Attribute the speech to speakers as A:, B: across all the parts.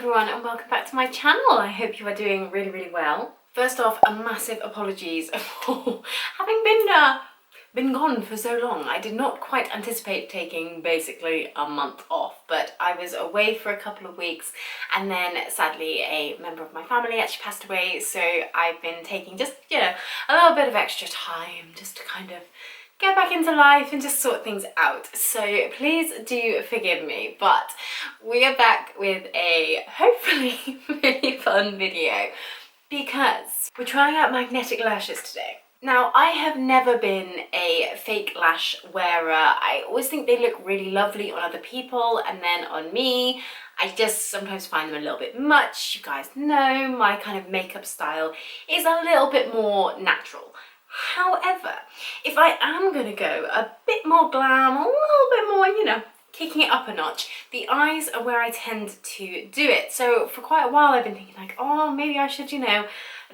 A: everyone and welcome back to my channel. I hope you are doing really well. First off, a massive apologies for having been gone for so long. I did not quite anticipate taking basically a month off, but I was away for a couple of weeks and then sadly a member of my family actually passed away, so I've been taking just, a little bit of extra time just to kind of get back into life and just sort things out. So please do forgive me, but we are back with a hopefully really fun video because we're trying out magnetic lashes today. Now, I have never been a fake lash wearer. I always think they look really lovely on other people, and then on me, I just sometimes find them a little bit much. You guys know my kind of makeup style is a little bit more natural. However, if I am going to go a bit more glam, a little bit more, kicking it up a notch, the eyes are where I tend to do it. So for quite a while I've been thinking like, oh, maybe I should,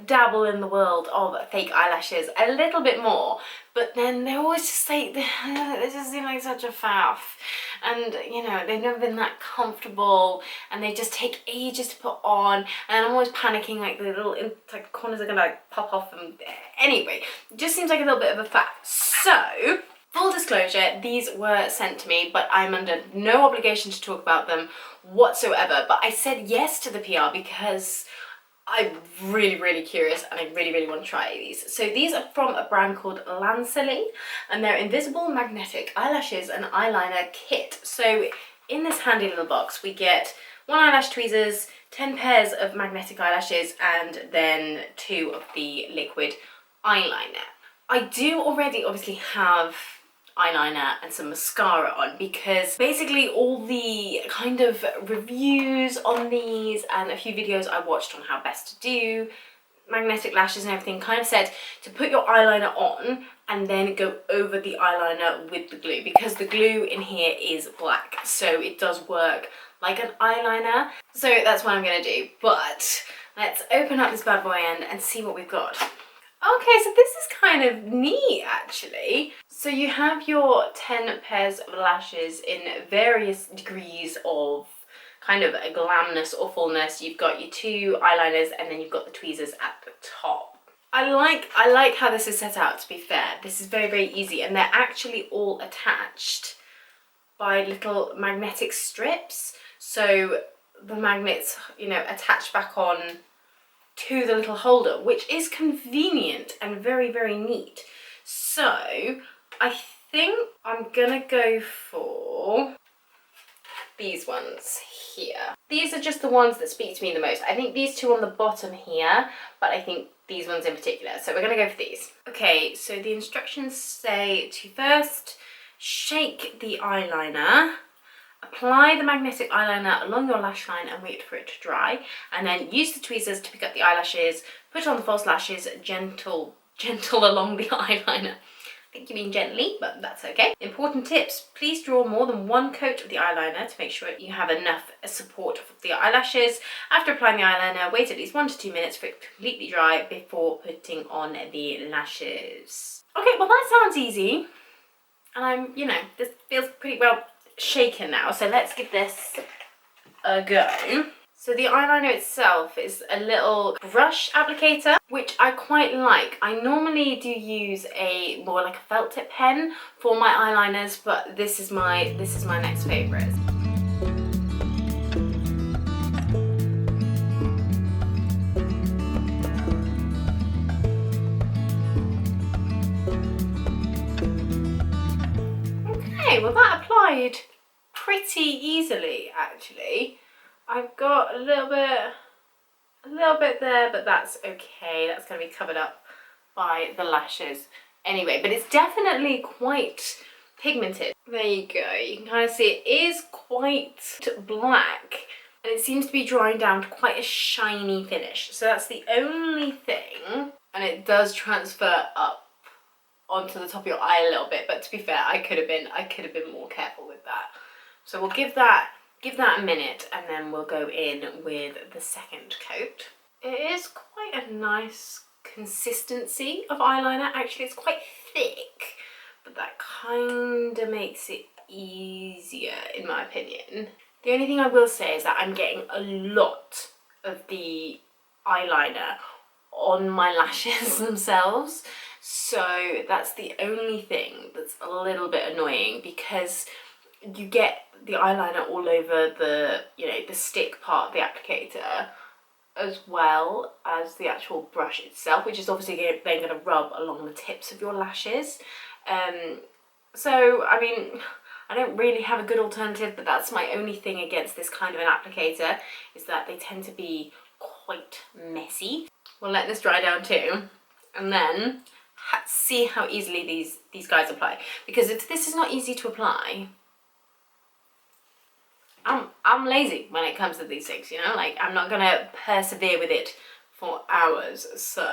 A: dabble in the world of fake eyelashes a little bit more. But then they're always just like, they just seem like such a faff. And, they've never been that comfortable and they just take ages to put on. And I'm always panicking like the little like corners are gonna pop off. And anyway, it just seems like a little bit of a faff. So, full disclosure, these were sent to me, but I'm under no obligation to talk about them whatsoever. But I said yes to the PR because I'm really curious and I really want to try these. So these are from a brand called Lash, and they're invisible magnetic eyelashes and eyeliner kit. So in this handy little box we get 1 eyelash tweezers, 10 pairs of magnetic eyelashes, and then 2 of the liquid eyeliner. I do already obviously have eyeliner and some mascara on because basically all the kind of reviews on these and a few videos I watched on how best to do magnetic lashes and everything kind of said to put your eyeliner on and then go over the eyeliner with the glue, because the glue in here is black, so it does work like an eyeliner. So that's what I'm gonna do, but let's open up this bad boy and see what we've got. Okay, so this is kind of neat actually. So you have your 10 pairs of lashes in various degrees of kind of a glamness or fullness. You've got your 2 eyeliners and then you've got the tweezers at the top. I like how this is set out, to be fair. This is very easy, and they're actually all attached by little magnetic strips. So the magnets, attach back on to the little holder, which is convenient and very neat. So I think I'm gonna go for these ones here. These are just the ones that speak to me the most. I think these 2 on the bottom here, but I think these ones in particular. So we're gonna go for these. Okay, so the instructions say to first shake the eyeliner, apply the magnetic eyeliner along your lash line and wait for it to dry, and then use the tweezers to pick up the eyelashes, put on the false lashes, gentle along the eyeliner. I think you mean gently, but that's okay. Important tips: please draw more than 1 coat of the eyeliner to make sure you have enough support for the eyelashes. After applying the eyeliner, wait at least 1 to 2 minutes for it to completely dry before putting on the lashes. Okay, well that sounds easy, and this feels pretty well shaken now, so let's give this a go. So the eyeliner itself is a little brush applicator, which I quite like. I normally do use a more like a felt tip pen for my eyeliners, but this is my next favourite. Okay, well that applied pretty easily actually. I've got a little bit there, but that's okay. That's going to be covered up by the lashes anyway, but it's definitely quite pigmented. There you go. You can kind of see it is quite black and it seems to be drying down to quite a shiny finish. So that's the only thing, and it does transfer up onto the top of your eye a little bit, but to be fair, I could have been more careful with that. So we'll give that a minute and then we'll go in with the second coat. It is quite a nice consistency of eyeliner. Actually, it's quite thick, but that kind of makes it easier in my opinion. The only thing I will say is that I'm getting a lot of the eyeliner on my lashes themselves. So that's the only thing that's a little bit annoying, because you get the eyeliner all over the, you know, the stick part of the applicator, as well as the actual brush itself, which is obviously then going to rub along the tips of your lashes. So I mean, I don't really have a good alternative, but that's my only thing against this kind of an applicator, is that they tend to be quite messy. We'll let this dry down too, and then see how easily these guys apply. Because if this is not easy to apply, I'm lazy when it comes to these things, you know, like I'm not gonna persevere with it for hours. So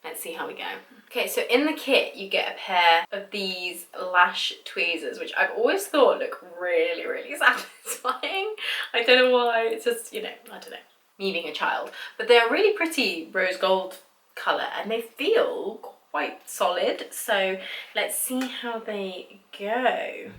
A: let's see how we go. Okay, so in the kit you get a pair of these lash tweezers, which I've always thought look really, really satisfying. I don't know why, it's just, you know, I don't know, me being a child. But they're a really pretty rose gold colour and they feel quite solid. So let's see how they go.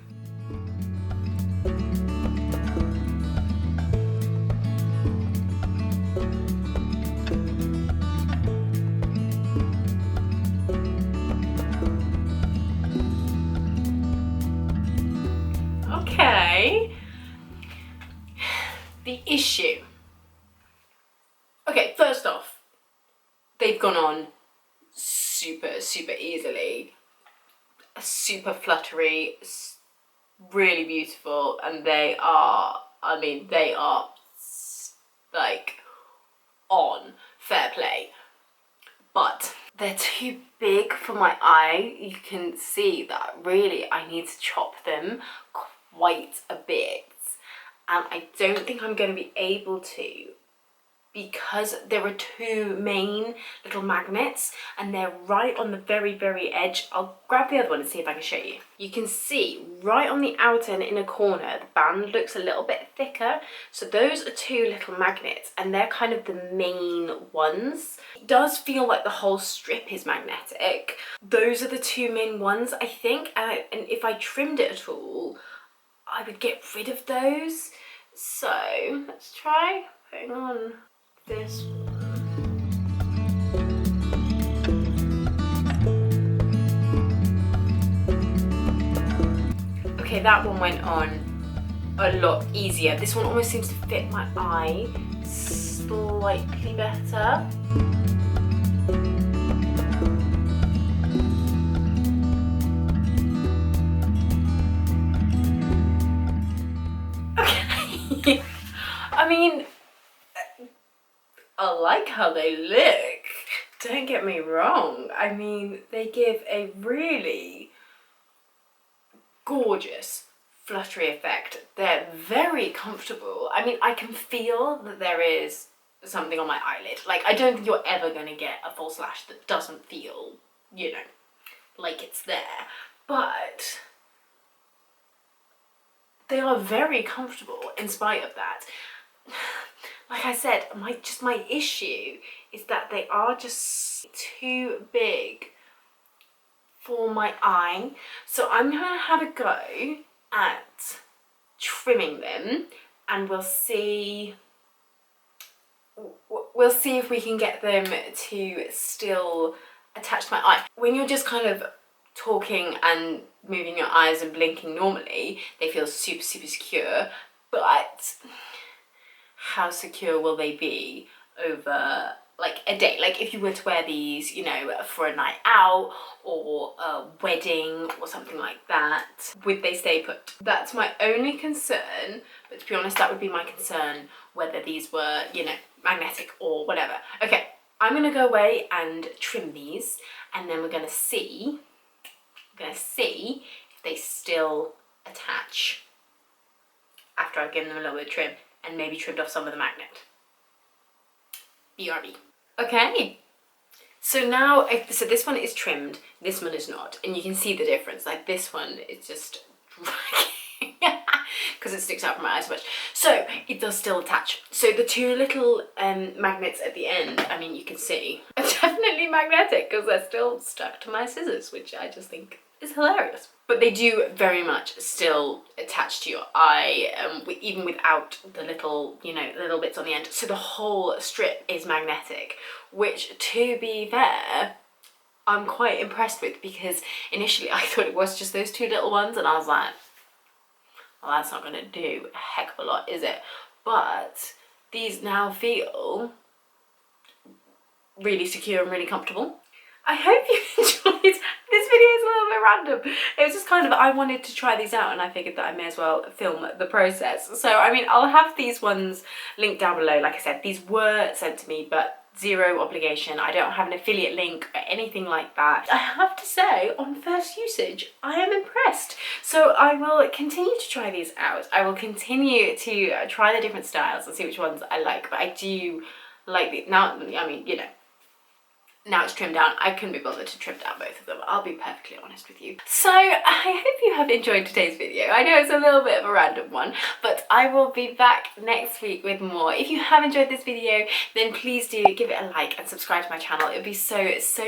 A: Okay, the issue. Okay, first off, they've gone on super, super easily, super fluttery, really beautiful, and they are, I mean, they are like on, fair play, but they're too big for my eye. You can see that really I need to chop them quite a bit, and I don't think I'm going to be able to, because there are two main little magnets and they're right on the very, very edge. I'll grab the other one and see if I can show you. You can see right on the outer and inner corner, the band looks a little bit thicker. So those are two little magnets and they're kind of the main ones. It does feel like the whole strip is magnetic. Those are the two main ones, I think. And if I trimmed it at all, I would get rid of those. So let's try putting on this one. Okay, that one went on a lot easier. This one almost seems to fit my eye slightly better. Okay. I mean, I like how they look, don't get me wrong. I mean, they give a really gorgeous fluttery effect. They're very comfortable. I mean, I can feel that there is something on my eyelid. Like, I don't think you're ever going to get a false lash that doesn't feel, you know, like it's there. But they are very comfortable in spite of that. Like I said, my issue is that they are just too big for my eye. So I'm gonna have a go at trimming them, and we'll see if we can get them to still attach to my eye. When you're just kind of talking and moving your eyes and blinking normally, they feel super, super secure, but how secure will they be over like a day? Like if you were to wear these, you know, for a night out or a wedding or something like that, would they stay put? That's my only concern, but to be honest, that would be my concern whether these were, you know, magnetic or whatever. Okay, I'm gonna go away and trim these, and then we're gonna see if they still attach after I've given them a little bit of trim and maybe trimmed off some of the magnet. BRB. Okay, so now, so this one is trimmed, this one is not, and you can see the difference. Like this one is just dragging because it sticks out from my eye so much. So it does still attach. So the two little magnets at the end, I mean, you can see, are definitely magnetic because they're still stuck to my scissors, which I just think is hilarious. but they do very much still attach to your eye, even without the little, you know, little bits on the end. So the whole strip is magnetic, which, to be fair, I'm quite impressed with, because initially I thought it was just those two little ones, and I was like, well, that's not going to do a heck of a lot, is it? But these now feel really secure and really comfortable. I hope you enjoyed. This video is a little bit random. It was just kind of, I wanted to try these out, and I figured that I may as well film the process. So, I mean, I'll have these ones linked down below. Like I said, these were sent to me, but zero obligation. I don't have an affiliate link or anything like that. I have to say, on first usage, I am impressed. So I will continue to try these out. I will continue to try the different styles and see which ones I like. But I do like the, now, I mean, you know, now it's trimmed down. I couldn't be bothered to trim down both of them. I'll be perfectly honest with you. So I hope you have enjoyed today's video. I know it's a little bit of a random one, but I will be back next week with more. If you have enjoyed this video, then please do give it a like and subscribe to my channel. It would be so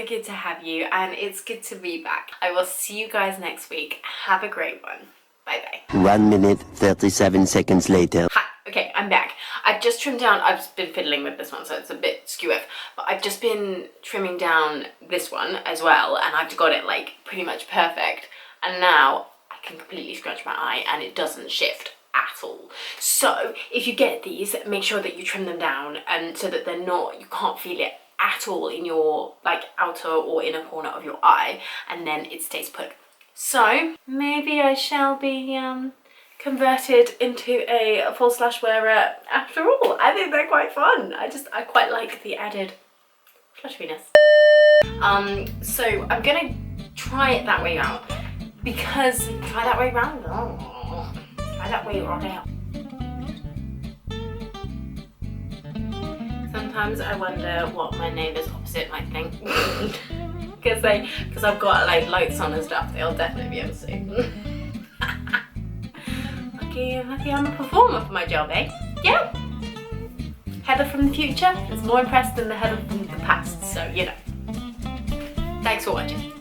A: good to have you, and it's good to be back. I will see you guys next week. Have a great one. Bye bye.
B: 1 minute 37 seconds later.
A: Hi. Okay, I'm back. I've just trimmed down, I've been fiddling with this one, so it's a bit skew-off, but I've just been trimming down this one as well, and I've got it like pretty much perfect, and now I can completely scratch my eye and it doesn't shift at all. So if you get these, make sure that you trim them down, and so that they're not, you can't feel it at all in your like outer or inner corner of your eye, and then it stays put. So maybe I shall be converted into a false lash wearer after all. I think they're quite fun. I quite like the added flutteriness. So I'm gonna try it that way out, because try that way round. Oh, try that way around. Sometimes I wonder what my neighbours opposite might think. Because I've got like lights on and stuff, they'll definitely be able to see. Lucky I'm a performer for my job, eh? Yeah. Heather from the future is more impressed than the Heather from the past, so you know. Thanks for watching.